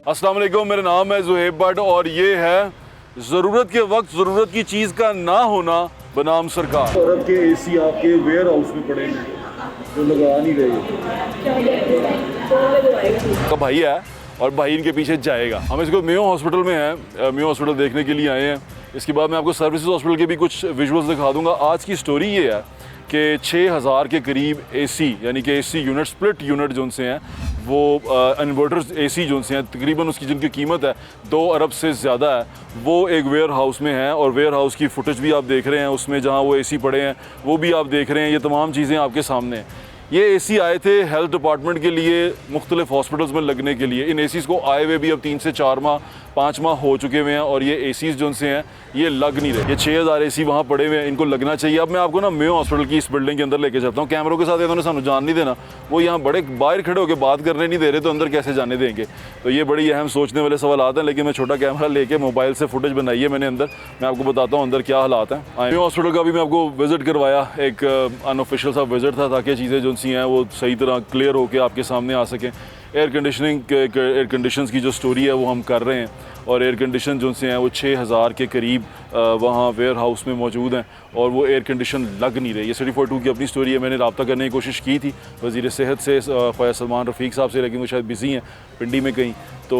अस्सलाम वालेकुम, मेरा नाम है ज़ुहैब भट्ट और ये है ज़रूरत के वक्त ज़रूरत की चीज़ का ना होना बनाम सरकार। औरत के एसी आपके वेयर हाउस में पड़े हैं जो लगा नहीं रहे। का भाई है और भाई इनके पीछे जाएगा। हम इसको मेयो हॉस्पिटल में हैं, मेयो हॉस्पिटल देखने के लिए आए हैं। इसके बाद मैं आपको सर्विसेज हॉस्पिटल के भी कुछ विजुअल्स दिखा दूंगा। आज की स्टोरी ये है कि 6000 के करीब एसी यानी कि एसी यूनिट, स्प्लिट यूनिट जो से हैं वो इन्वर्टर्स एसी जो से हैं, तकरीबन उसकी जिनकी कीमत है 2 अरब से ज़्यादा है, वो एक वेयर हाउस में है। और वेयर हाउस की फुटेज भी आप देख रहे हैं, उसमें जहाँ वो एसी पड़े हैं वो भी आप देख रहे हैं। ये तमाम चीज़ें आपके सामने हैं। ये एसी आए थे हेल्थ डिपार्टमेंट के लिए मुख्तलिफ हॉस्पिटल्स में लगने के लिए। इन एसीज़ को आए हुए भी अब 3 से 4 माह 5 माह हो चुके हुए हैं और ये एसीज़ जो से हैं ये लग नहीं रहे। ये 6000 एसी वहाँ पड़े हुए हैं, इनको लगना चाहिए। अब मैं आपको ना मेयो हॉस्पिटल की इस बिल्डिंग के अंदर लेके चलता हूँ। कैमरों के साथ इन्होंने सानू जान नहीं देना, वो यहाँ बड़े बाहर खड़े होकर बात करने नहीं दे रहे, तो अंदर कैसे जाने देंगे। तो ये बड़ी अहम सोचने वाले सवाल आते हैं। लेकिन मैं छोटा कैमरा लेके मोबाइल से फुटेज बनाई है मैंने अंदर, मैं आपको बताता हूँ अंदर क्या हालात हैं। मेयो हॉस्पिटल का भी मैं आपको विज़िट करवाया, एक अनऑफिशियल सा विज़िट था ताकि चीज़ें जो सी हैं वो सही तरह क्लियर होकर आपके सामने आ सकें। एयर कंडीशंस की जो स्टोरी है वो हम कर रहे हैं और एयर कंडीशन जो से हैं वो 6000 के करीब वहाँ वेयर हाउस में मौजूद हैं और वो एयर कंडीशन लग नहीं रही। ये सिटी 42 की अपनी स्टोरी है। मैंने रब्ता करने की कोशिश की थी वज़ीर सेहत से, ख्वाजा सलमान रफ़ीक साहब से, लेकिन वो शायद बिज़ी हैं पिंडी में कहीं, तो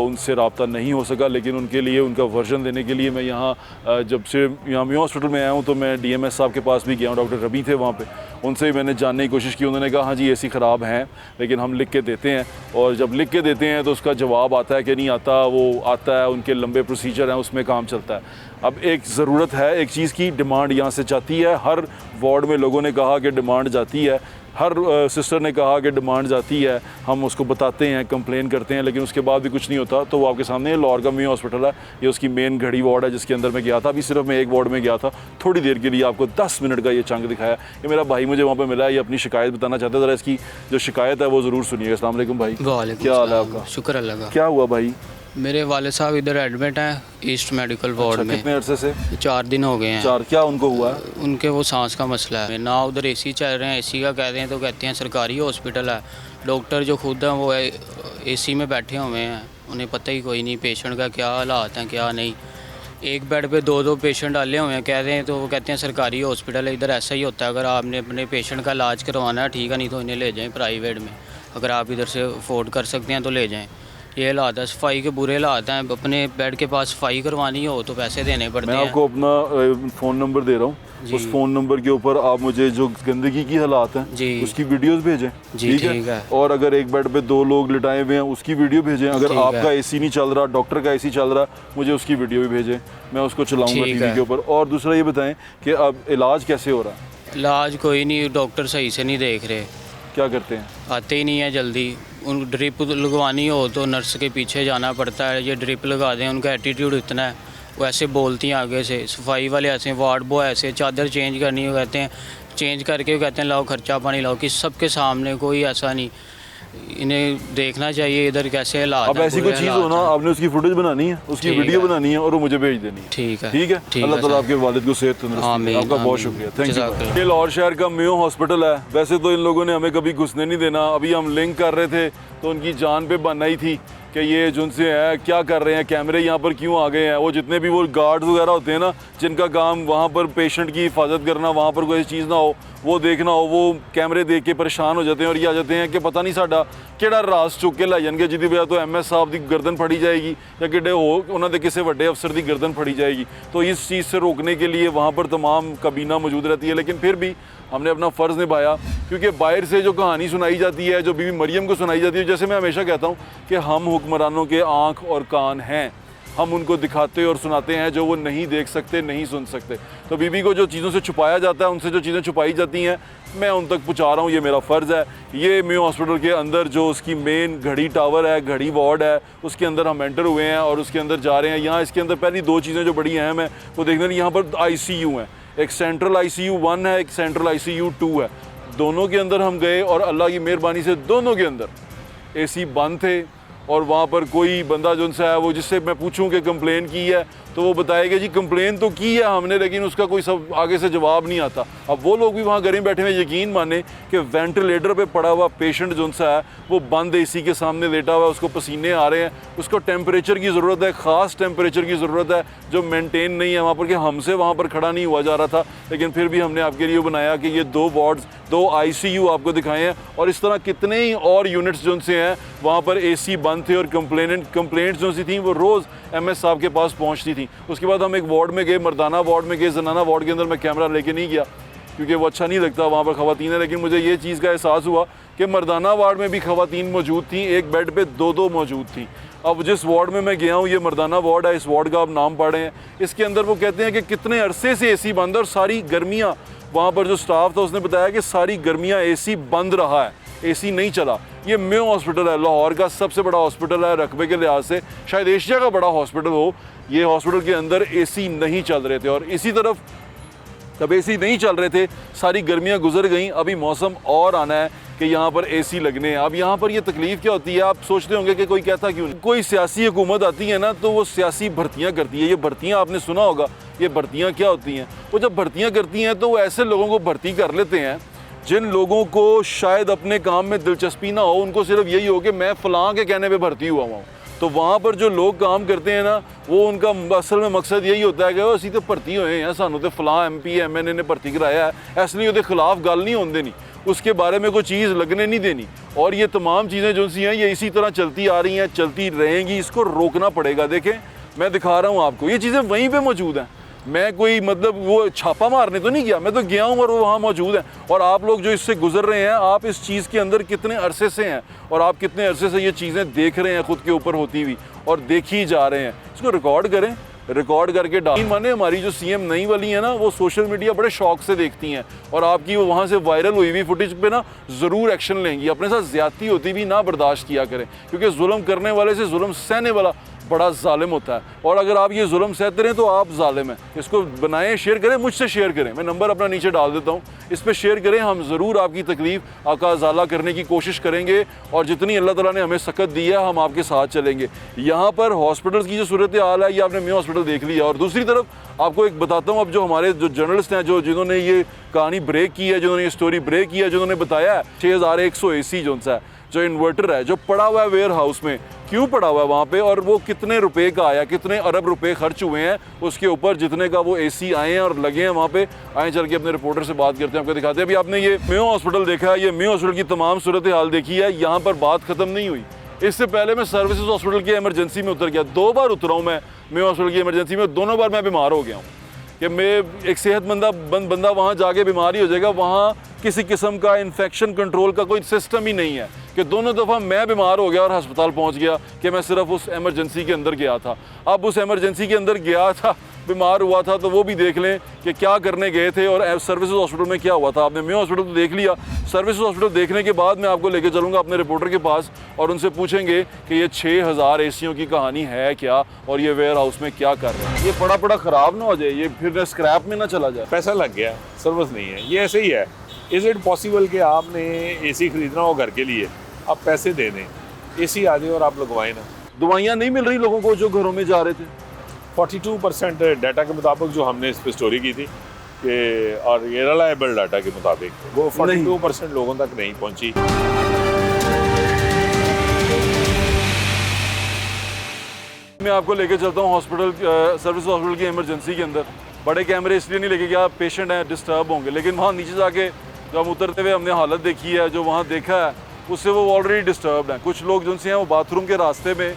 उनसे रब्ता नहीं हो सका। लेकिन उनके लिए उनका वर्जन देने के लिए मैं यहाँ जब से यहाँ मेयो हॉस्पिटल में आया हूँ तो मैं DMS साहब के पास भी गया हूँ, डॉक्टर रबी थे वहाँ पे, उनसे भी मैंने जानने की कोशिश की। उन्होंने कहा हाँ जी एसी ख़राब हैं लेकिन हम लिख के देते हैं, और जब लिख के देते हैं तो उसका जवाब आता है कि नहीं आता, वो आता है, उनके लंबे प्रोसीजर हैं, उसमें काम चलता है। अब एक ज़रूरत है एक चीज़ की, डिमांड यहाँ से जाती है। हर वार्ड में लोगों ने कहा कि डिमांड जाती है, हर सिस्टर ने कहा कि डिमांड जाती है, हम उसको बताते हैं, कंप्लेन करते हैं, लेकिन उसके बाद भी कुछ नहीं होता। तो वो आपके सामने लाहौर का मेयो हॉस्पिटल है, ये उसकी मेन घड़ी वार्ड है जिसके अंदर मैं गया था। अभी सिर्फ मैं एक वार्ड में गया था थोड़ी देर के लिए, आपको 10 मिनट का ये चंक दिखाया। ये मेरा भाई मुझे वहाँ पर मिला है, ये अपनी शिकायत बताना चाहता है। ज़रा इसकी जो शिकायत है वो ज़रूर सुनिएगा। अस्सलाम वालेकुम भाई। क्या हाल है आपका? शुक्र अल्लाह का। क्या हुआ भाई? मेरे वाले साहब इधर एडमिट हैं ईस्ट मेडिकल वार्ड में। कितने अरसे से? 4 दिन हो गए हैं। 4? क्या उनको हुआ है? उनके वो सांस का मसला है ना, उधर एसी चल रहे हैं। एसी का कहते हैं तो कहते हैं सरकारी हॉस्पिटल है। डॉक्टर जो खुद हैं वो एसी में बैठे हुए हैं, उन्हें पता ही कोई नहीं पेशेंट का क्या हालात हैं क्या नहीं। एक बेड पे 2-2 पेशेंट डाले हुए हैं कहते हैं, तो वो कहते हैं सरकारी हॉस्पिटल है। इधर ऐसा ही होता है, अगर आपने अपने पेशेंट का इलाज करवाना है ठीक है, नहीं तो इन्हें ले जाएँ प्राइवेट में। अगर आप इधर से अफोर्ड कर सकते हैं तो ले जाएँ। ये हालात है, सफाई के बुरे हालात हैं। अपने बेड के पास सफाई करवानी हो तो पैसे देने पड़ते हैं। मैं आपको अपना फ़ोन नंबर दे रहा हूँ, उस फ़ोन नंबर के ऊपर आप मुझे जो गंदगी की हालात हैं उसकी वीडियोस भेजें, ठीक है? और अगर एक बेड पे 2 लोग लिटाए हुए हैं उसकी वीडियो भेजें। अगर आपका एसी नहीं चल रहा, डॉक्टर का एसी चल रहा, मुझे उसकी वीडियो भी भेजें, मैं उसको चलाऊँगा टीवी के ऊपर। और दूसरा ये बताएँ कि अब इलाज कैसे हो रहा है? इलाज कोई नहीं, डॉक्टर सही से नहीं देख रहे। क्या करते हैं? आते ही नहीं है जल्दी। उन ड्रिप लगवानी हो तो नर्स के पीछे जाना पड़ता है, ये ड्रिप लगा दें। उनका एटीट्यूड इतना है, वो ऐसे बोलती हैं आगे से। सफाई वाले ऐसे, वार्ड बॉय ऐसे, चादर चेंज करनी हो कहते हैं, चेंज करके वो कहते हैं लाओ खर्चा पानी लाओ, कि सबके सामने। कोई ऐसा नहीं, इन्हें देखना चाहिए इधर कैसे हालात। अब ऐसी कोई चीज़ हो ना, आपने उसकी फुटेज बनानी है, उसकी वीडियो बनानी है और वो मुझे भेज देनी है। ठीक है, ठीक है। अल्लाह ताला आपके वालिद को सेहत तंदुरुस्ती, आपका बहुत शुक्रिया, थैंक यू। ये लाहौर शहर का मेयो हॉस्पिटल है। वैसे तो इन लोगों ने हमें कभी घुसने नहीं देना। अभी हम लिंक कर रहे थे तो उनकी जान पे बनना ही थी कि ये जिनसे है क्या कर रहे हैं, कैमरे यहाँ पर क्यों आ गए हैं। वो जितने भी वो गार्ड्स वगैरह होते हैं ना, जिनका काम वहाँ पर पेशेंट की हिफाजत करना, वहाँ पर कोई चीज़ ना हो वो देखना हो, वो कैमरे देख के परेशान हो जाते हैं और ये आ जाते हैं कि पता नहीं साडा किहड़ा रास चुक के लै जाएंगे, जिहदी वजह तो MS साहब की गर्दन फड़ी जाएगी या किडे हो उन्होंने किसी बड़े अफसर की गर्दन फड़ी जाएगी। तो इस चीज़ से रोकने के लिए वहाँ पर तमाम काबीना मौजूद रहती है। लेकिन फिर भी हमने अपना फ़र्ज़ निभाया, क्योंकि बाहर से जो कहानी सुनाई जाती है, जो बीबी मरियम को सुनाई जाती है, जैसे मैं हमेशा कहता हूँ कि हम हुक्मरानों के आँख और कान हैं, हम उनको दिखाते और सुनाते हैं जो वो नहीं देख सकते, नहीं सुन सकते। तो बीबी को जो चीज़ों से छुपाया जाता है, उनसे जो चीज़ें छुपाई जाती हैं, मैं उन तक पहुँचा रहा हूँ, ये मेरा फ़र्ज़ है। ये मेयो हॉस्पिटल के अंदर जो उसकी मेन घड़ी टावर है, घड़ी वार्ड है, उसके अंदर हम एंटर हुए हैं और उसके अंदर जा रहे हैं। यहाँ इसके अंदर पहली 2 चीज़ें जो बड़ी अहम है वो देखने, यहाँ पर ICU है, एक सेंट्रल ICU 1 है, एक सेंट्रल ICU 2 है। दोनों के अंदर हम गए और अल्लाह की मेहरबानी से दोनों के अंदर AC बंद थे और वहाँ पर कोई बंदा जो है वो, जिससे मैं पूछूं कि कंप्लेन की है तो वो बताएगा जी कंप्लेन तो की है हमने, लेकिन उसका कोई सब आगे से जवाब नहीं आता। अब वो लोग भी वहाँ घर में बैठे हुए यकीन माने कि वेंटिलेटर पे पड़ा हुआ पेशेंट जो सा है वो बंद एसी के सामने लेटा हुआ है, उसको पसीने आ रहे हैं, उसको टेम्परेचर की ज़रूरत है, ख़ास टेम्परेचर की ज़रूरत है जो मेंटेन नहीं है वहाँ पर, कि हमसे वहाँ पर खड़ा नहीं हुआ जा रहा था। लेकिन फिर भी हमने आपके लिए बनाया कि ये 2 वार्ड्स 2 ICU आपको दिखाए हैं, और इस तरह कितने ही और यूनिट्स जो से हैं वहाँ पर AC बंद थे और कंप्लेंट्स जो सी थी वो रोज़ MS साहब के पास पहुँचती थी। उसके बाद हम एक वार्ड में गए, मर्दाना वार्ड में गए, जनाना वार्ड के अंदर मैं कैमरा लेके नहीं गया क्योंकि वो अच्छा नहीं लगता वहाँ पर ख़वातीन है, लेकिन मुझे ये चीज़ का एहसास हुआ कि मर्दाना वार्ड में भी ख़वातीन मौजूद थी, एक बेड पे 2-2 मौजूद थी। अब जिस वार्ड में मैं गया हूँ ये मर्दाना वार्ड है, इस वार्ड का आप नाम पढ़े हैं, इसके अंदर वो कहते हैं कि कितने अरसे से AC बंद है और सारी गर्मियाँ, वहाँ पर जो स्टाफ था उसने बताया कि सारी गर्मियाँ AC बंद रहा है, AC नहीं चला। ये मेयो हॉस्पिटल है, लाहौर का सबसे बड़ा हॉस्पिटल है, रकबे के लिहाज से शायद एशिया का बड़ा हॉस्पिटल हो। ये हॉस्पिटल के अंदर AC नहीं चल रहे थे, और इसी तरफ तब AC नहीं चल रहे थे, सारी गर्मियाँ गुजर गईं, अभी मौसम और आना है कि यहाँ पर AC लगने हैं। अब यहाँ पर ये तकलीफ़ क्या होती है, आप सोचते होंगे कि कोई कहता क्यों नहीं। कोई सियासी हुकूमत आती है ना तो वो सियासी भर्तियाँ करती है। ये भर्तियाँ आपने सुना होगा, ये भर्तियाँ क्या होती हैं? वो जब भर्तियाँ करती हैं तो वो ऐसे लोगों को भर्ती कर लेते हैं जिन लोगों को शायद अपने काम में दिलचस्पी ना हो, उनको सिर्फ यही हो कि मैं फ़लाँ के कहने पर भर्ती हुआ हूँ। तो वहाँ पर जो लोग काम करते हैं ना, वो उनका असल में मकसद यही होता है कि वो असी तो भर्ती हुए हैं, सानू तो फलां MP MNA ने भर्ती कराया है, इसलिए उसके खिलाफ गल नहीं होने देनी, उसके बारे में कोई चीज़ लगने नहीं देनी। और ये तमाम चीज़ें जो सी हैं ये इसी तरह चलती आ रही हैं, चलती रहेंगी, इसको रोकना पड़ेगा। देखें मैं दिखा रहा हूँ आपको, ये चीज़ें वहीं पर मौजूद हैं। मैं कोई मतलब वो छापा मारने तो नहीं गया, मैं तो गया हूँ और वो वहाँ मौजूद है। और आप लोग जो इससे गुजर रहे हैं, आप इस चीज़ के अंदर कितने अरसे से हैं और आप कितने अरसे से ये चीज़ें देख रहे हैं खुद के ऊपर होती हुई और देखी जा रहे हैं। इसको रिकॉर्ड करें, रिकॉर्ड करके डाल माने। हमारी जो CM नई वाली है ना, वो सोशल मीडिया बड़े शौक से देखती हैं और आपकी वो वहाँ से वायरल हुई हुई फुटेज पे ना ज़रूर एक्शन लेंगी। अपने साथ ज़्यादती होती भी ना बर्दाश्त किया करें, क्योंकि जुल्म करने वाले से जुल्म सहने वाला बड़ा जालिम होता है। और अगर आप ये जुल्म सहते रहें तो आप जालिम हैं। इसको बनाएं, शेयर करें, मुझसे शेयर करें, मैं नंबर अपना नीचे डाल देता हूँ, इस पर शेयर करें। हम ज़रूर आपकी तकलीफ़ का अजाला करने की कोशिश करेंगे और जितनी अल्लाह ताला ने हमें सकत दी है हम आपके साथ चलेंगे। यहाँ पर हॉस्पिटल्स की जो सूरत हाल है, ये आपने मेयो हॉस्पिटल देख लिया। और दूसरी तरफ आपको एक बताता हूँ, अब जो हमारे जो जर्नलिस्ट हैं, जिन्होंने ये कहानी ब्रेक की है, जिन्होंने ये स्टोरी ब्रेक की है, जिन्होंने बताया है 6100 AC जो सा है, जो इन्वर्टर है, जो पड़ा हुआ है वेयर हाउस में, क्यों पड़ा हुआ है वहाँ पे, और वो कितने रुपए का आया, कितने अरब रुपए खर्च हुए हैं उसके ऊपर, जितने का वो AC आए हैं और लगे हैं वहाँ पे। आए चल के अपने रिपोर्टर से बात करते हैं, आपको दिखाते हैं। अभी आपने ये मेयो हॉस्पिटल देखा है, ये मेयो हॉस्पिटल की तमाम सूरत हाल देखी है। यहाँ पर बात ख़त्म नहीं हुई। इससे पहले मैं सर्विसेज हॉस्पिटल की एमरजेंसी में उतर गया, 2 बार उतरा हूँ मैं मेयो हॉस्पिटल की एमरजेंसी में, दोनों बार मैं बीमार हो गया हूँ कि मैं एक सेहतमंद बंदा वहाँ जाके बीमारी हो जाएगा। वहाँ किसी किस्म का इन्फेक्शन कंट्रोल का कोई सिस्टम ही नहीं है कि दोनों दफ़ा मैं बीमार हो गया और अस्पताल पहुँच गया कि मैं सिर्फ उस एमरजेंसी के अंदर गया था। अब उस एमरजेंसी के अंदर गया था, बीमार हुआ था, तो वो भी देख लें कि क्या करने गए थे और सर्विसेज हॉस्पिटल में क्या हुआ था। आपने मेयो हॉस्पिटल तो देख लिया, सर्विसेज हॉस्पिटल देखने के बाद मैं आपको लेके चलूँगा अपने रिपोर्टर के पास और उनसे पूछेंगे कि ये 6000 ACओं की कहानी है क्या और ये वेयर हाउस में क्या कर रहे हैं। ये पड़ा ख़राब ना हो जाए, ये फिर स्क्रैप में ना चला जाए। पैसा लग गया, सर्विस नहीं है, ये ऐसे ही है। इज़ इट पॉसिबल कि आपने AC खरीदना हो घर के लिए, आप पैसे दे दें, AC आ जाए और आप लगवाएं ना। दवाइयाँ नहीं मिल रही लोगों को जो घरों में जा रहे थे। 42% डाटा के मुताबिक जो हमने इस पर स्टोरी की थी कि, और ये रिलायबल डाटा के मुताबिक वो 42% लोगों तक नहीं पहुंची। मैं आपको लेके चलता हूँ हॉस्पिटल, सर्विस हॉस्पिटल की इमरजेंसी के अंदर। बड़े कैमरे इसलिए नहीं लेके गया, पेशेंट हैं, डिस्टर्ब होंगे, लेकिन वहाँ नीचे जाके जब हम उतरते हुए हमने हालत देखी है, जो वहाँ देखा है, उससे वो ऑलरेडी डिस्टर्ब्ड हैं। कुछ लोग जिनसे हैं वो बाथरूम के रास्ते में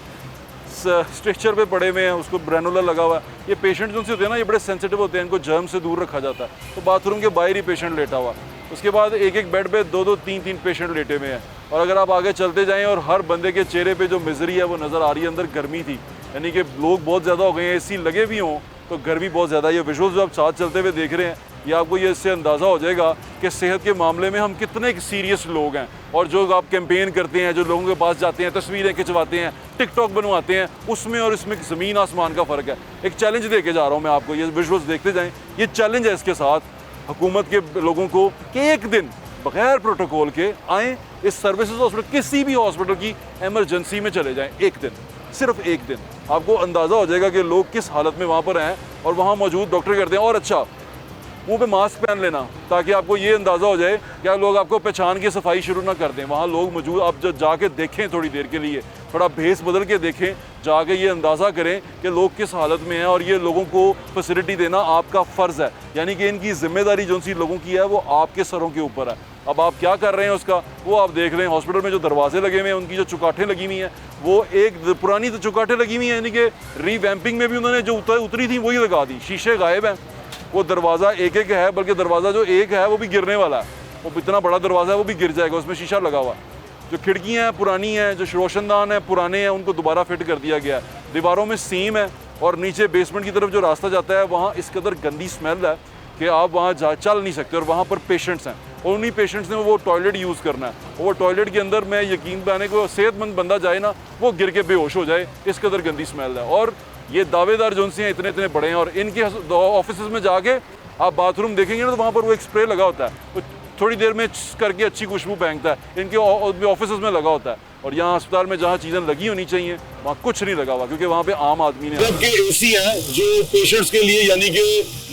स्ट्रेचर पे पड़े हुए हैं, उसको ब्रेनुलर लगा हुआ है। ये पेशेंट जो होते हैं ना, ये बड़े सेंसिटिव होते हैं, इनको जर्म से दूर रखा जाता है, तो बाथरूम के बाहर ही पेशेंट लेटा हुआ। उसके बाद एक एक बेड पे 2-2, 3-3 पेशेंट लेटे हुए हैं। और अगर आप आगे चलते जाएँ और हर बंदे के चेहरे पे जो मिजरी है वो नज़र आ रही है। अंदर गर्मी थी, यानी कि लोग बहुत ज़्यादा हो गए हैं, AC लगे भी हों तो गर्मी बहुत ज़्यादा है। ये विजुअल्स जो आप साथ चलते हुए देख रहे हैं, ये आपको ये इससे अंदाज़ा हो जाएगा कि सेहत के मामले में हम कितने सीरियस लोग हैं। और जो आप कैंपेन करते हैं, जो लोगों के पास जाते हैं, तस्वीरें खिंचवाते हैं, टिकटॉक बनवाते हैं, उसमें और इसमें ज़मीन आसमान का फ़र्क है। एक चैलेंज दे के जा रहा हूँ मैं आपको, ये विजुअल्स देखते जाएँ। ये चैलेंज है इसके साथ हुकूमत के लोगों को कि एक दिन बग़ैर प्रोटोकॉल के आएँ, इस सर्विसेज हॉस्पिटल, किसी भी हॉस्पिटल की एमरजेंसी में चले जाएँ एक दिन। सिर्फ एक दिन, आपको अंदाज़ा हो जाएगा कि लोग किस हालत में वहाँ पर हैं। और वहाँ मौजूद डॉक्टर कहते हैं और अच्छा मुंह पे मास्क पहन लेना, ताकि आपको ये अंदाज़ा हो जाए कि लोग आपको पहचान के सफाई शुरू ना कर दें। वहाँ लोग मौजूद, आप जब जाके देखें थोड़ी देर के लिए, थोड़ा भेस बदल के देखें, जाके ये अंदाज़ा करें कि लोग किस हालत में हैं। और ये लोगों को फैसिलिटी देना आपका फ़र्ज़ है, यानी कि इनकी ज़िम्मेदारी जो सी लोगों की है वो आपके सरों के ऊपर है। अब आप क्या कर रहे हैं उसका, वो आप देख रहे हैं। हॉस्पिटल में जो दरवाजे लगे हुए हैं, उनकी जो चुकाटें लगी हुई हैं, वो एक पुरानी तो चुकाटें लगी हुई हैं, यानी कि रीवैम्पिंग में भी उन्होंने जो उतरी थी वही लगा दी। शीशे गायब हैं, वो दरवाज़ा एक एक है, बल्कि दरवाज़ा जो एक है वो भी गिरने वाला है। वो इतना बड़ा दरवाज़ा है वो भी गिर जाएगा, उसमें शीशा लगा हुआ। जो खिड़कियाँ हैं पुरानी हैं, जो रोशनदान हैं पुराने हैं, उनको दोबारा फिट कर दिया गया है। दीवारों में सीम है और नीचे बेसमेंट की तरफ जो रास्ता जाता है वहाँ इस कदर गंदी स्मेल है कि आप वहाँ चल नहीं सकते। और वहाँ पर पेशेंट्स हैं और उन्हीं पेशेंट्स ने वो टॉयलेट यूज़ करना है। और वो टॉयलेट के अंदर मैं यकीन पाने को सेहतमंद बंदा जाए ना, वो गिर के बेहोश हो जाए, इस कदर गंदी स्मेल है। और ये दावेदार जो हैं इतने इतने बड़े हैं, और इनके ऑफिस में जाके आप बाथरूम देखेंगे ना तो वहाँ पर वो एक स्प्रे लगा होता है, वो थोड़ी देर में करके अच्छी खुशबू फेंकता है। इनके ऑफिस में लगा होता है। और यहाँ अस्पताल में जहाँ चीज़ें लगी होनी चाहिए वहाँ कुछ नहीं लगा हुआ, क्योंकि वहाँ पे आम आदमी ने के एसी हैं जो पेशेंट्स के लिए यानी कि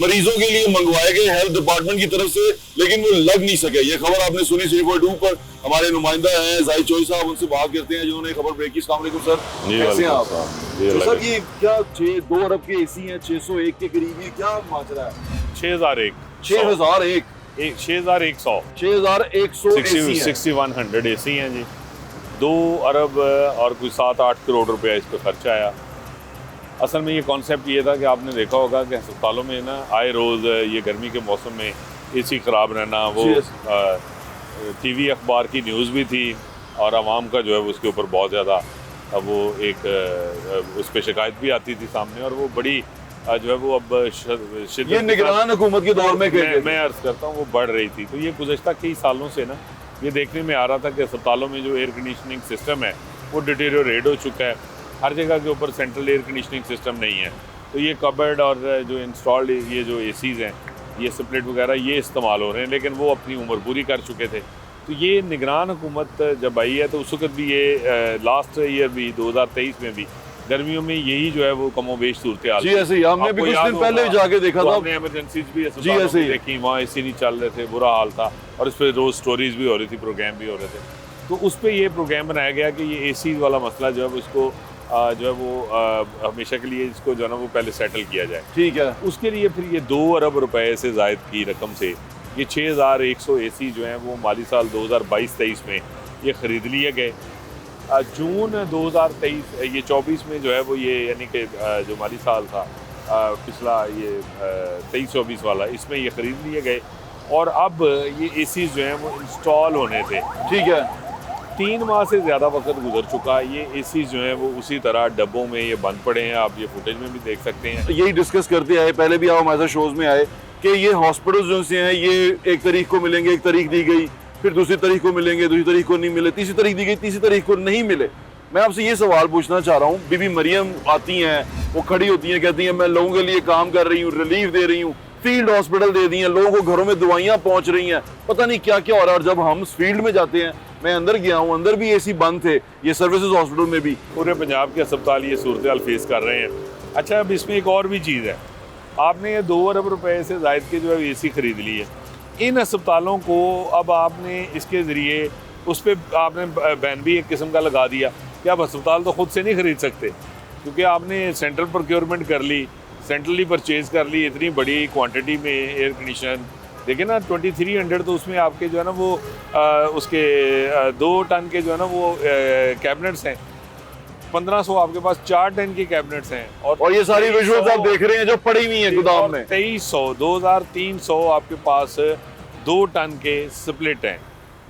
मरीजों के लिए मंगवाए गए हेल्थ डिपार्टमेंट की तरफ से, लेकिन वो लग नहीं सके। ये खबर आपने सुनी 3.2 पर। हमारे नुमाइंदा हैं जाहिद चौधरी साहब, उनसे बात करते हैं जिन्होंने खबर ब्रेक की। अस्सलाम वालेकुम सर, कैसे हैं आप? तो सर ये क्या 2 अरब के एसी हैं, 601 के करीब, ये क्या माजरा है? 6001 6100 6100 एसी हैं जी। 2 अरब और कुछ 7-8 करोड़ रुपया इस पर खर्चा आया। असल में ये कॉन्सेप्ट ये था कि आपने देखा होगा कि अस्पतालों में ना आए रोज़ ये गर्मी के मौसम में एसी ख़राब रहना, वो टीवी अखबार की न्यूज़ भी थी और आवाम का जो है उसके ऊपर बहुत ज़्यादा वो एक उस पर शिकायत भी आती थी सामने। और वो बड़ी जो है वो अब ये निगरान हुकूमत के दौर में मैं अर्ज़ करता हूँ वो बढ़ रही थी। तो ये गुज़श्ता कई सालों से ना ये देखने में आ रहा था कि अस्पतालों में जो एयर कंडीशनिंग सिस्टम है वो डिटेरियोरेट हो चुका है। हर जगह के ऊपर सेंट्रल एयर कंडीशनिंग सिस्टम नहीं है। तो ये कबर्ड और जो इंस्टॉल्ड ये जो एसीज़ हैं, ये स्प्लिट वगैरह ये इस्तेमाल हो रहे हैं, लेकिन वो अपनी उम्र पूरी कर चुके थे। तो ये निगरान हुकूमत जब आई है तो उस वक्त भी ये लास्ट ईयर भी 2023 में भी गर्मियों में यही जो है वो कमोबेश सूरत हाल। जी ऐसे ही हमने भी कुछ दिन पहले भी जाके देखा था, हमने इमरजेंसीज भी अस्पतालों में देखी, वहाँ एसी नहीं चल रहे थे, बुरा हाल था। और इस पर रोज़ स्टोरीज भी हो रही थी, प्रोग्राम भी हो रहे थे। तो उस पर ये प्रोग्राम बनाया गया कि ये एसी वाला मसला जो है उसको जो है वो हमेशा के लिए इसको जो है ना वो पहले सेटल किया जाए। ठीक है। उसके लिए फिर ये 2 अरब रुपए से ज़ायद की रकम से ये 6100 एसी जो हैं वो माली साल 2022-23 में ये ख़रीद लिए गए। जून 2023 ये 24 में जो है वो ये यानी कि जो माली साल था पिछला ये 23-24 वाला, इसमें ये ख़रीद लिए गए। और अब ये एसी जो हैं वो इंस्टॉल होने थे। ठीक है। 3 माह से ज़्यादा वक्त गुजर चुका है। ये एसी जो हैं वो उसी तरह डब्बों में ये बंद पड़े हैं, आप ये फुटेज में भी देख सकते हैं। यही डिस्कस करते आए, पहले भी आप हमारे शोज़ में आए कि ये हॉस्पिटल्स जो से हैं ये 1 तारीख को मिलेंगे, 1 तारीख दी गई, फिर दूसरी तारीख को मिलेंगे, दूसरी तारीख को नहीं मिले, तीसरी तारीख दी गई, तीसरी तारीख को नहीं मिले। मैं आपसे ये सवाल पूछना चाह रहा हूँ, बीबी मरियम आती हैं, वो खड़ी होती हैं, कहती हैं मैं लोगों के लिए काम कर रही हूँ, रिलीफ दे रही हूँ, फील्ड हॉस्पिटल दे दी हैं, लोगों को घरों में दवाइयाँ पहुँच रही हैं, पता नहीं क्या क्या हो रहा है। और जब हम फील्ड में जाते हैं, मैं अंदर गया हूँ, अंदर भी एसी बंद थे, ये सर्विसेज हॉस्पिटल में भी। पूरे पंजाब के अस्पताल ये सूरत हाल फेस कर रहे हैं। अच्छा, अब इसमें एक और भी चीज़ है, आपने ये 2 अरब रुपए से ज़ायद के जो है एसी ख़रीद ली है। इन अस्पतालों को अब आपने इसके ज़रिए उस पर आपने बैन भी एक किस्म का लगा दिया कि आप अस्पताल तो ख़ुद से नहीं ख़रीद सकते, क्योंकि आपने सेंट्रल प्रोक्योरमेंट कर ली, सेंट्रली परचेज़ कर ली इतनी बड़ी क्वांटिटी में एयर कंडीशनर। देखिए ना 2300 तो उसमें आपके जो है ना वो उसके 2 टन के जो है ना वो कैबिनेट्स हैं, 1500 आपके पास 4 टन की कैबिनेट्स हैं। और ये सारी विजुअल्स आप देख रहे हैं जो पड़ी हुई हैं गोदाम में। 2300 आपके पास 2 टन के स्प्लिट हैं।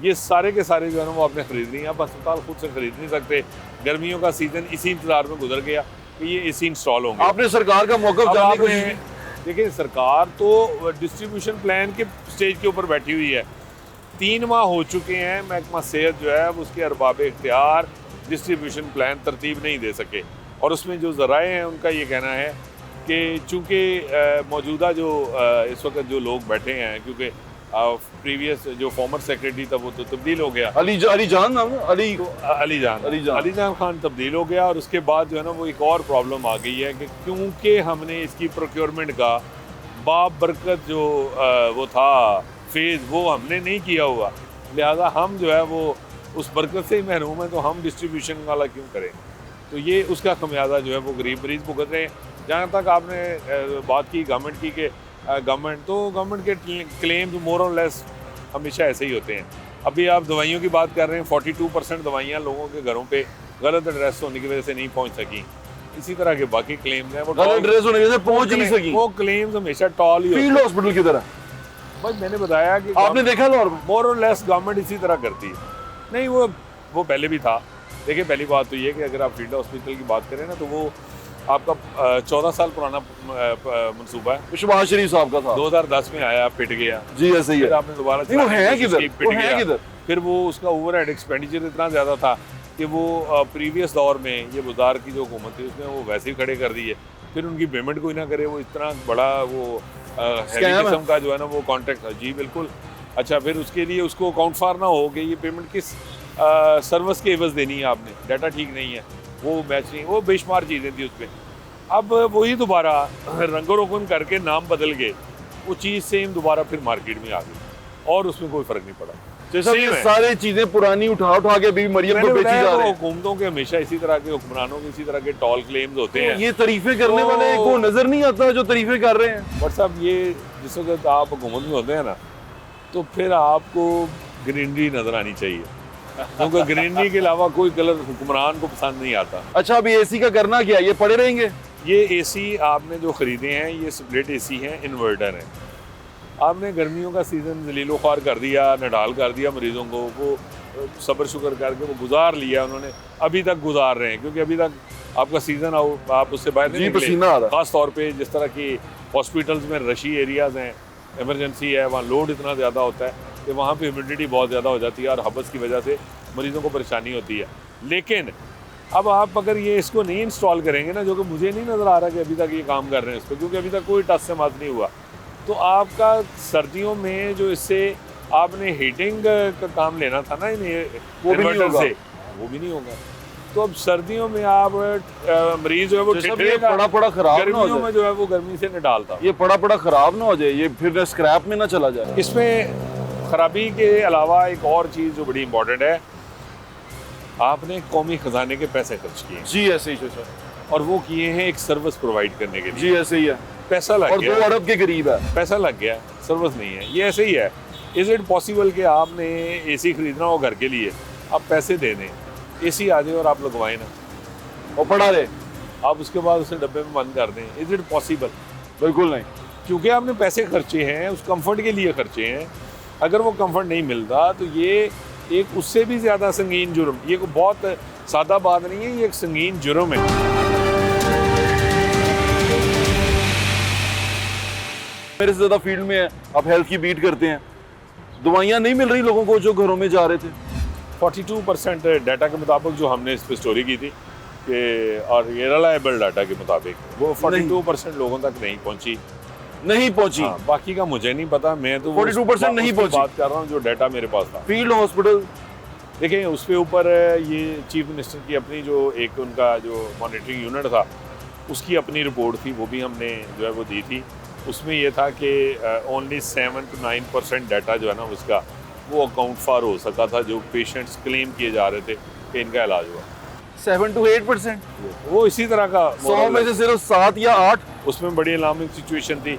ये सारे के सारे जो है ना वो आपने खरीद ली। आप अस्पताल खुद से खरीद नहीं सकते। गर्मियों का सीजन इसी इंतजार में गुजर गया कि ये एसी इंस्टॉल होंगे। आपने सरकार का मौक़िफ़ जानने की, देखिए सरकार तो डिस्ट्रीब्यूशन प्लान के स्टेज के ऊपर बैठी हुई है। 3 माह हो चुके हैं, महकमा सेहत जो है उसके अरबाब इख्तियार डिस्ट्रीब्यूशन प्लान तरतीब नहीं दे सके। और उसमें जो ज़राए हैं उनका ये कहना है कि चूँकि मौजूदा जो इस वक्त जो लोग बैठे हैं, क्योंकि प्रीवियस जो फॉर्मर सेक्रेटरी था वो तो तब्दील हो गया, अली जान नाम है? अली जान खान तब्दील हो गया। और उसके बाद जो है ना वो एक और प्रॉब्लम आ गई है कि क्योंकि हमने इसकी प्रोक्योरमेंट का बाब बरकत जो वो था फेज़ वो हमने नहीं किया हुआ, लिहाजा हम जो है वो उस बरकत से ही महरूम है, तो हम डिस्ट्रीब्यूशन वाला क्यों करें। तो ये उसका खमियाजा जो है वो गरीब मरीज भुगत रहे हैं। जहाँ तक आपने बात की गवर्नमेंट की कि गवर्नमेंट के क्लेम्स मोर और लेस हमेशा ऐसे ही होते हैं। अभी आप दवाइयों की बात कर रहे हैं, 42% दवाइयाँ लोगों के घरों पे गलत एड्रेस होने की वजह से नहीं पहुँच सकी। इसी तरह के बाकी क्लेम्स हैं वो गलत एड्रेस होने की वजह से पहुंच ही नहीं सकी। वो क्लेम्स हमेशा टॉल ही फील्ड हॉस्पिटल की तरह भाई मैंने बताया कि आपने देखा लाहौर में मोर और लेस गवर्नमेंट इसी तरह करती है। नहीं वो पहले भी था। देखिए पहली बात तो ये कि अगर आप फील्ड हॉस्पिटल की बात करें ना तो वो आपका 14 साल पुराना मंसूबा है। शहबाज शरीफ साहब का था, 2010 में आया, पिट गया जी ऐसे ही फिर है। आपने दोबारा नहीं, वो है किधर? पिट वो है गया। किधर? फिर वो उसका ओवरहेड एक्सपेंडिचर इतना ज़्यादा था कि वो प्रीवियस दौर में ये बुज़दार की जो हुकूमत थी उसने वो वैसे ही खड़े कर दिए। फिर उनकी पेमेंट कोई ना करे, वो इतना बड़ा वो हैवी किस्म का जो है ना वो कॉन्ट्रैक्ट था। जी बिल्कुल। अच्छा फिर उसके लिए उसको अकाउंट फार ना हो कि ये पेमेंट किस सर्विस के एवज देनी है आपने, डाटा ठीक नहीं है, वो मैच नहीं, वो बेशुमार चीज़ें थी उस पर। अब वही दोबारा रंगो रोगन करके नाम बदल के वो चीज़ सेम दोबारा फिर मार्केट में आ गई और उसमें कोई फ़र्क नहीं पड़ा। जैसा ये सारी चीजें पुरानी उठा के भी मरियम को बेची जा रही है। हुकूमतों के हमेशा इसी तरह के हुक्मरानों के इसी तरह के टॉल क्लेम्स होते हैं। ये तारीफे करने वाले को नजर नहीं आता जो तारीफे कर रहे हैं। बट साहब ये जिस वक्त आप हुकूमत में होते हैं ना तो फिर आपको ग्रीनरी नजर आनी चाहिए, क्योंकि ग्रीनरी के अलावा कोई कलर हुक्मरान को पसंद नहीं आता। अच्छा अभी एसी का करना क्या, ये पड़े रहेंगे? ये एसी आपने जो खरीदे हैं ये स्प्लिट एसी हैं, इन्वर्टर हैं। आपने गर्मियों का सीज़न जलीलो ख्वार कर दिया, नडाल कर दिया मरीज़ों को, वो सब्र शुक्र करके वो गुजार लिया उन्होंने, अभी तक गुजार रहे हैं क्योंकि अभी तक आपका सीज़न आप उससे बाहर नहीं निकले। ख़ास तौर पे जिस तरह की हॉस्पिटल्स में रशी एरियाज़ हैं, इमरजेंसी है, वहाँ लोड इतना ज़्यादा होता है कि वहाँ पे ह्यूमिडिटी बहुत ज़्यादा हो जाती है और हबस की वजह से मरीज़ों को परेशानी होती है। लेकिन अब आप अगर ये इसको नहीं इंस्टॉल करेंगे ना, जो कि मुझे नहीं नज़र आ रहा कि अभी तक ये काम कर रहे हैं इस पर, क्योंकि अभी तक कोई टच से मत नहीं हुआ, तो आपका सर्दियों में जो इससे आपने हीटिंग का काम लेना था ना इन्वर्टर से, वो भी नहीं होगा। तो अब सर्दियों में आप मरीज जो है वो पड़ा खराब, गर्मियों में जो है वो गर्मी से न डालता, ये पड़ा खराब ना हो जाए, ये फिर स्क्रैप में ना चला जाए। इसमें खराबी के अलावा एक और चीज़ जो बड़ी इंपॉर्टेंट है, आपने कौमी खजाने के पैसे खर्च किए। जी ऐसे ही सर, और वो किए हैं एक सर्विस प्रोवाइड करने के लिए। जी ऐसे ही है, पैसा लग और गया, 2 अरब के करीब है, पैसा लग गया, सर्विस नहीं है। ये ऐसे ही है। इज़ इट पॉसिबल कि आपने एसी खरीदना हो घर के लिए, आप पैसे दे दें, एसी आ जाए और आप लगवाएं ना, और पड़ा रहे, आप उसके बाद उसे डब्बे में बंद कर दें। Is it possible? बिल्कुल नहीं, क्योंकि आपने पैसे खर्चे हैं, उस कंफर्ट के लिए खर्चे हैं। अगर वो कंफर्ट नहीं मिलता तो ये एक उससे भी ज़्यादा संगीन जुर्म, ये कोई बहुत सादा बात नहीं है, ये एक संगीन जुर्म है। मेरे से ज़्यादा फील्ड में है, आप हेल्थ की बीट करते हैं, दवाइयाँ नहीं मिल रही लोगों को जो घरों में जा रहे थे। 42% डाटा के मुताबिक जो हमने इस पर स्टोरी की थी कि, और ये रिलायबल डाटा के मुताबिक वो 42% लोगों तक नहीं पहुंची। हाँ, बाकी का मुझे नहीं पता, मैं तो 42% नहीं पहुंची बात कर रहा हूँ जो डाटा मेरे पास था। फील्ड हॉस्पिटल देखिए उस पे ऊपर ये चीफ मिनिस्टर की अपनी जो एक उनका जो मॉनिटरिंग यूनिट था उसकी अपनी रिपोर्ट थी, वो भी हमने जो है वो दी थी। उसमें ये था कि ओनली 7 to 9% डाटा जो है ना उसका वो अकाउंट फॉर हो सका था, जो पेशेंट्स क्लेम किए जा रहे थे कि इनका इलाज हुआ। 7 to 8%, वो इसी तरह का 100 में से सिर्फ 7 या 8। उसमें बड़ी अलार्मिंग सिचुएशन थी।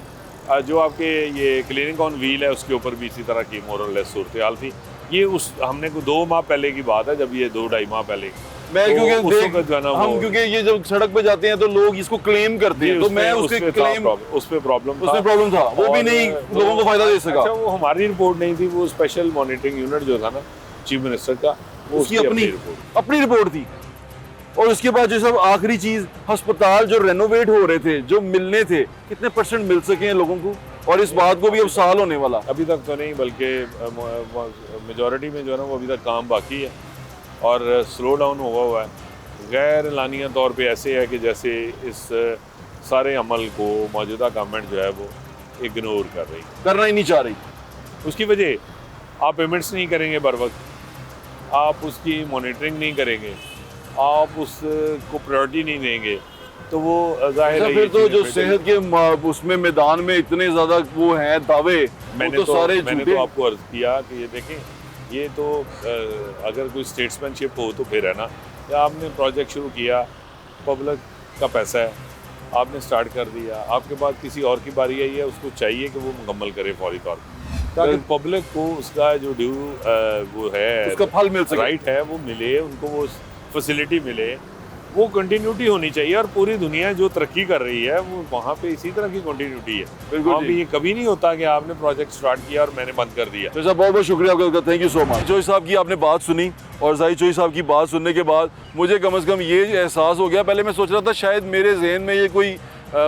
जो आपके ये क्लिनिक ऑन व्हील है उसके ऊपर भी इसी तरह की मोर और लेस सूरत हाल थी। ये उस हमने को 2 माह पहले की बात है, जब ये 2-2.5 माह पहले मैं तो क्योंकि हम क्योंकि ये जब सड़क पे जाते हैं तो लोग इसको क्लेम करते हैं, तो मैं उसके क्लेम उस पे प्रॉब्लम था, वो भी नहीं लोगों को फायदा दे सका। अच्छा वो हमारी रिपोर्ट नहीं थी, वो स्पेशल मॉनिटरिंग यूनिट जो था ना चीफ मिनिस्टर का, वो उसकी अपनी रिपोर्ट थी। और उसके बाद जो सब आखिरी चीज, अस्पताल जो रेनोवेट हो रहे थे, जो मिलने थे, कितने % मिल सके हैं लोगों को, और इस बात को भी अब साल होने वाला। अभी तक तो नहीं, बल्कि मेजॉरिटी में जो है ना वो अभी तक काम बाकी है और स्लो डाउन हुआ है। गैर एलानिया तौर पे ऐसे है कि जैसे इस सारे अमल को मौजूदा गवर्नमेंट जो है वो इग्नोर कर रही, करना ही नहीं चाह रही। उसकी वजह आप पेमेंट्स नहीं करेंगे बर वक्त, आप उसकी मॉनिटरिंग नहीं करेंगे, आप उसको प्रायोरिटी नहीं देंगे, तो वो जाहिर है फिर ये तो चीज़ें जो फिर सेहत के उसमें मैदान में इतने ज्यादा वो हैं दावे, मैंने वो तो सारे मैंने झूठे। तो आपको अर्ज किया कि ये देखें, ये तो अगर कोई स्टेट्समैनशिप हो तो फिर है ना, या आपने प्रोजेक्ट शुरू किया, पब्लिक का पैसा है, आपने स्टार्ट कर दिया, आपके बाद किसी और की बारी आई है, उसको चाहिए कि वो मुकम्मल करे फौरी तौर पर, ताकि पब्लिक को उसका जो ड्यू वो है, उसका फल मिल सके। राइट है, वो मिले, उनको वो फैसिलिटी मिले, वो कंटिन्यूटी होनी चाहिए। और पूरी दुनिया जो तरक्की कर रही है वो वहाँ पे इसी तरह की कंटिन्यूटी है। बिल्कुल वहाँ जी। पे ये कभी नहीं होता कि आपने प्रोजेक्ट स्टार्ट किया और मैंने बंद कर दिया। तो साहब बहुत बहुत शुक्रिया आपका, थैंक यू सो मच। चोई साहब की आपने बात सुनी, और जाहिर चोई साहब की बात सुनने के बाद मुझे कम से कम ये एहसास हो गया, पहले मैं सोच रहा था शायद मेरे जहन में ये कोई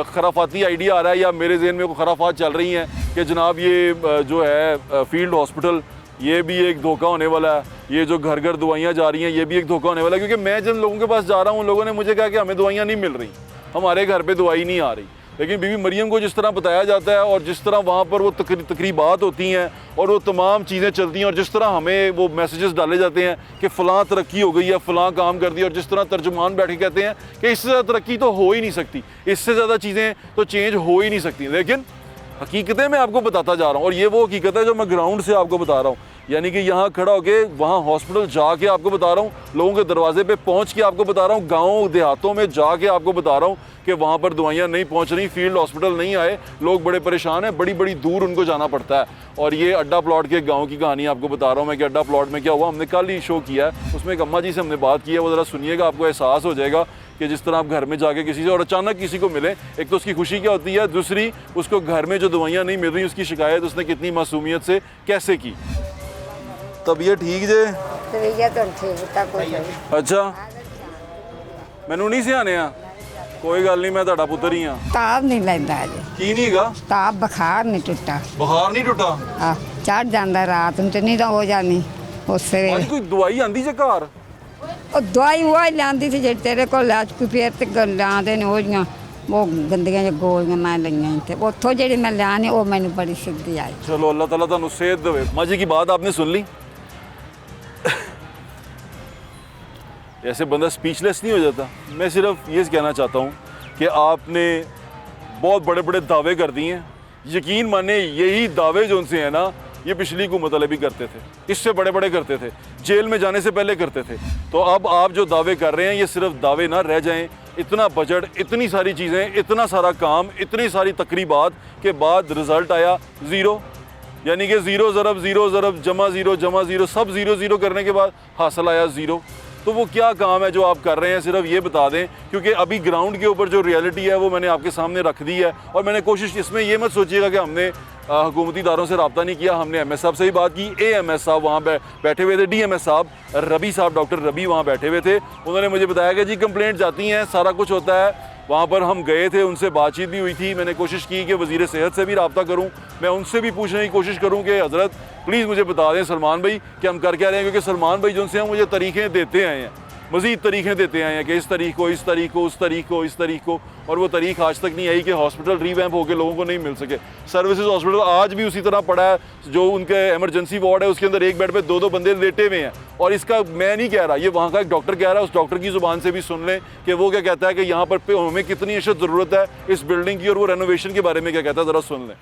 खराफाती आइडिया आ रहा है, या मेरे जहन में कोई खराफात चल रही हैं कि जनाब ये जो है फील्ड हॉस्पिटल ये भी एक धोखा होने वाला है, ये जो घर घर दवाइयाँ जा रही हैं ये भी एक धोखा होने वाला है। क्योंकि मैं जिन लोगों के पास जा रहा हूँ उन लोगों ने मुझे कहा कि हमें दवाइयाँ नहीं मिल रही, हमारे घर पे दवाई नहीं आ रही। लेकिन बीबी मरियम को जिस तरह बताया जाता है और जिस तरह वहाँ पर वो तकरीबात होती हैं और वो तमाम चीज़ें चलती हैं और जिस तरह हमें वो मैसेजेस डाले जाते हैं कि फ़लाँ तरक्की हो गई है, फ़लाँ काम कर दिया, और जिस तरह तर्जुमान बैठ के कहते हैं कि इससे ज़्यादा तरक्की तो हो ही नहीं सकती, इससे ज़्यादा चीज़ें तो चेंज हो ही नहीं सकती। लेकिन हकीकतें मैं आपको बताता जा रहा हूँ, और ये वो हकीकत है जो मैं ग्राउंड से आपको बता रहा हूँ, यानी कि यहाँ खड़ा होके वहाँ हॉस्पिटल जाके आपको बता रहा हूँ, लोगों के दरवाजे पे पहुँच के आपको बता रहा हूँ, गाँव देहातों में जाके आपको बता रहा हूँ कि वहाँ पर दवाइयाँ नहीं पहुँच रही, फील्ड हॉस्पिटल नहीं आए, लोग बड़े परेशान हैं, बड़ी बड़ी दूर उनको जाना पड़ता है। और ये अड्डा प्लॉट के गाँव की कहानी आपको बता रहा हूँ मैं कि अड्डा प्लॉट में क्या हुआ। हमने कल ही शो किया है, उसमें एक अम्मा जी से हमने बात की है, वो ज़रा सुनिएगा, आपको एहसास हो जाएगा कि जिस तरह आप घर में जाके किसी से और अचानक किसी को मिले, एक तो उसकी खुशी क्या होती है, दूसरी उसको घर में जो दवाइयाँ नहीं मिल रही उसकी शिकायत उसने कितनी मासूमियत से कैसे की। तबीयत ठीक जे? तबीयत तो ठीक था कुछ अच्छा मैनू नहीं सियाने आ, कोई गल नहीं, मैं ਤੁਹਾਡਾ पुत्तर ही हाँ। ताप नहीं लैंदा अजे की नहीं गा? ताप बुखार नहीं टुटा बुखार नहीं टुटा? आ चढ़ जाता रात ਨੂੰ ਤੇ ਨਹੀਂ ਤਾਂ ਹੋ ਜਾਣੀ ਉਸੇ आज कोई दवाई आंदी जे घर? ਉਹ ਦਵਾਈ ਉਹ ਹੀ ਲਿਆਂਦੀ ਸੀ ਜਿਹੜੀ ਤੇਰੇ ਕੋਲ ਲੱਜ ਕੋਈ ਫੇਰ ਤੇ ਗੱਲਾਂ ਦੇ ਨੇ ਉਹਦੀਆਂ ਉਹ ਗੰਦੀਆਂ ਜਿਹੀਆਂ ਗੋਲੀਆਂ ਮੈਂ ਲਈਆਂ ਤੇ ਉੱਥੋਂ ਜਿਹੜੀ ਮੈਂ ਲਿਆਣੀ ਉਹ ਮੈਨੂੰ ਬੜੀ ਸਿੱਧੀ ਆਈ। चलो अल्लाह ताला तुहानू सेहत देवे। माँ जी की बात आपने सुन ली? ऐसे बंदा स्पीचलेस नहीं हो जाता। मैं सिर्फ ये कहना चाहता हूँ कि आपने बहुत बड़े बड़े दावे कर दिए हैं, यकीन माने यही दावे जो उनसे हैं ना, ये पिछली हुकूमत वाले भी करते थे, इससे बड़े बड़े करते थे, जेल में जाने से पहले करते थे। तो अब आप जो दावे कर रहे हैं ये सिर्फ दावे ना रह जाएं। इतना बजट, इतनी सारी चीज़ें, इतना सारा काम, इतनी सारी तकरीबात के बाद रिज़ल्ट आया ज़ीरो, यानी कि ज़ीरो ज़रब जमा ज़ीरो सब ज़ीरो करने के बाद हासिल आया ज़ीरो। तो वो क्या काम है जो आप कर रहे हैं, सिर्फ ये बता दें, क्योंकि अभी ग्राउंड के ऊपर जो रियलिटी है वो मैंने आपके सामने रख दी है। और मैंने कोशिश, इसमें ये मत सोचिएगा कि हमने हुकूमती इदारों से रब्ता नहीं किया, हमने एमएस साहब से ही बात की, एएमएस साहब वहाँ बैठे हुए थे, डीएमएस साहब रबी साहब, डॉक्टर रबी वहाँ बैठे हुए थे। उन्होंने मुझे बताया कि जी कंप्लेंट जाती हैं, सारा कुछ होता है। वहाँ पर हम गए थे, उनसे बातचीत भी हुई थी, मैंने कोशिश की कि वज़ीर सेहत से भी रब्ता करूँ, मैं उनसे भी पूछने की कोशिश करूँ कि हज़रत प्लीज़ मुझे बता दें सलमान भाई कि हम कर क्या रहे हैं, क्योंकि सलमान भाई जो उनसे हैं मुझे तरीक़ें देते आए हैं, मज़ीद तरीक़ें देते आए हैं कि इस तारीख को, इस तारीख को, उस तारीख को, इस तारीख को, और वो तारीख आज तक नहीं आई कि हॉस्पिटल रीवैम्प होकर लोगों को नहीं मिल सके। सर्विसेज हॉस्पिटल आज भी उसी तरह पड़ा है, जो उनके एमरजेंसी वार्ड है उसके अंदर एक बेड पे दो बंदे लेटे हुए हैं। और इसका मैं नहीं कह रहा, ये वहाँ का एक डॉक्टर कह रहा है, उस डॉक्टर की ज़ुबान से भी सुन लें कि वो क्या कहता है कि यहाँ पर हमें कितनी अशद ज़रूरत है इस बिल्डिंग की, और वो रेनोवेशन के बारे में क्या कहता है, ज़रा सुन लें।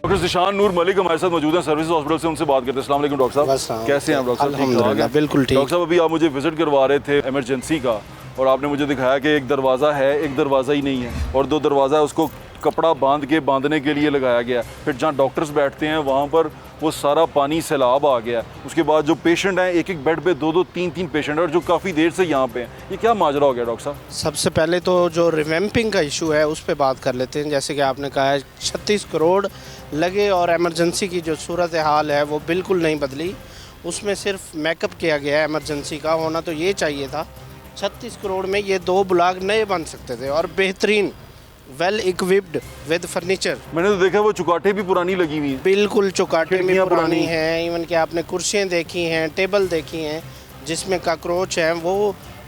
डॉक्टर ज़िशान नूर मलिक हमारे साथ मौजूद हैं सर्विसेज हॉस्पिटल से, उनसे बात करते हैं। अस्सलाम वालेकुम डॉक्टर साहब, कैसे हैं आप डॉक्टर साहब? अल्हम्दुलिल्लाह बिल्कुल ठीक। डॉक्टर साहब अभी आप मुझे विज़िट करवा रहे थे इमरजेंसी का, और आपने मुझे दिखाया कि एक दरवाज़ा है, एक दरवाज़ा ही नहीं है, और दो दरवाज़ा है, उसको कपड़ा बांधने के लिए लगाया गया। फिर जहाँ डॉक्टर्स बैठते हैं वहाँ पर वो सारा पानी सैलाब आ गया। उसके बाद जो पेशेंट हैं, एक बेड पे दो तीन पेशेंट हैं, और जो काफ़ी देर से यहाँ पे हैं। ये क्या माजरा हो गया डॉक्टर साहब? सबसे पहले तो जो रिवैम्पिंग का इशू है उस पर बात कर लेते हैं। जैसे कि आपने कहा है 36 करोड़ लगे, और एमरजेंसी की जो सूरत हाल है वो बिल्कुल नहीं बदली, उसमें सिर्फ मेकअप किया गया है। एमरजेंसी का होना तो ये चाहिए था। 36 करोड़ में ये 2 ब्लॉक नए बन सकते थे, और बेहतरीन वेल इक्विप्ड विद फर्नीचर। मैंने तो देखा वो चुकाटे भी पुरानी लगी हुई हैं, बिल्कुल चौकाटे में खिड़कियाँ पुरानी पुरानी हैं। इवन कि आपने कुर्सियाँ देखी हैं, टेबल देखी हैं जिसमें काकरोच हैं, वो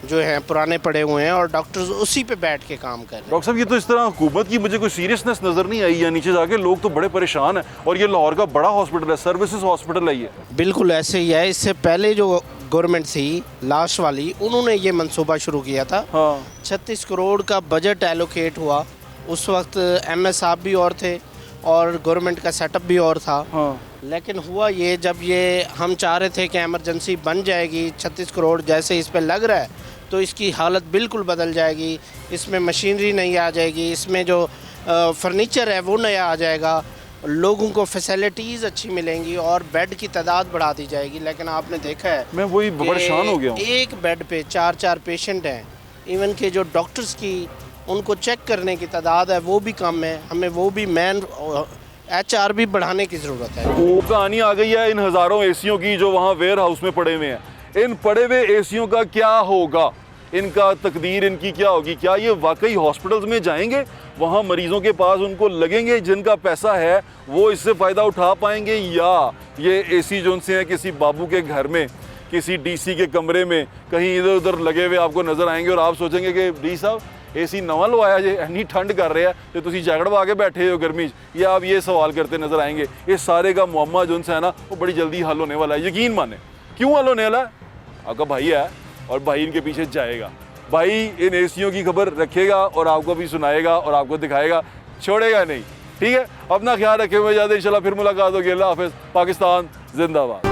जो हैं पुराने पड़े हुए हैं और डॉक्टर्स उसी पे बैठ के काम कर रहे हैं। डॉक्टर साहब, ये तो इस तरह हुकूमत की मुझे कोई सीरियसनेस नज़र नहीं आई है। नीचे जाके लोग तो बड़े परेशान हैं, और ये लाहौर का बड़ा हॉस्पिटल है, सर्विसेज हॉस्पिटल है ये। बिल्कुल ऐसे ही है। इससे पहले जो गवर्नमेंट थी लास्ट वाली, उन्होंने ये मंसूबा शुरू किया था। हाँ 36 करोड़ का बजट एलोकेट हुआ। उस वक्त एमएस साहब भी और थे और गवर्नमेंट का सेटअप भी और था। हाँ लेकिन हुआ ये, जब ये हम चाह रहे थे कि एमरजेंसी बन जाएगी, 36 करोड़ जैसे इस पे लग रहा है तो इसकी हालत बिल्कुल बदल जाएगी। इसमें मशीनरी नहीं आ जाएगी, इसमें जो फर्नीचर है वो नया आ जाएगा, लोगों को फैसिलिटीज़ अच्छी मिलेंगी और बेड की तादाद बढ़ा दी जाएगी। लेकिन आपने देखा है मैं वही परेशान हो गया हूँ। एक बेड पे 4-4 पेशेंट हैं। इवन के जो डॉक्टर्स की उनको चेक करने की तादाद है वो भी कम है। हमें वो भी मैन HR भी बढ़ाने की ज़रूरत है। वो कहानी आ गई है इन हज़ारों एसियों की जो वहाँ वेयर हाउस में पड़े हुए हैं। इन पड़े हुए एसियों का क्या होगा, इनका तकदीर इनकी क्या होगी? क्या ये वाकई हॉस्पिटल्स में जाएंगे, वहाँ मरीज़ों के पास उनको लगेंगे, जिनका पैसा है वो इससे फ़ायदा उठा पाएंगे, या ये एसी जो उनसे हैं किसी बाबू के घर में, किसी DC के कमरे में कहीं इधर उधर लगे हुए आपको नज़र आएंगे और आप सोचेंगे कि डी साहब एसी नवा लवाया जे, इन्नी ठंड कर रहा है तो तुसी जैकेट पा के बैठे हो गर्मी, या आप ये सवाल करते नज़र आएंगे। इस सारे का मुअम्मा जो उनसे है ना वो बड़ी जल्दी हल होने वाला है, यकीन माने। क्यों हल होने वाला है? आपका भाई है और भाई इनके पीछे जाएगा, भाई इन एसियों की खबर रखेगा और आपको भी सुनाएगा और आपको दिखाएगा, छोड़ेगा नहीं। ठीक है, अपना ख्याल रखे हुए ज़्यादा, इंशाल्लाह फिर मुलाकात होगी। अल्लाह हाफ़िज़। पाकिस्तान जिंदाबाद।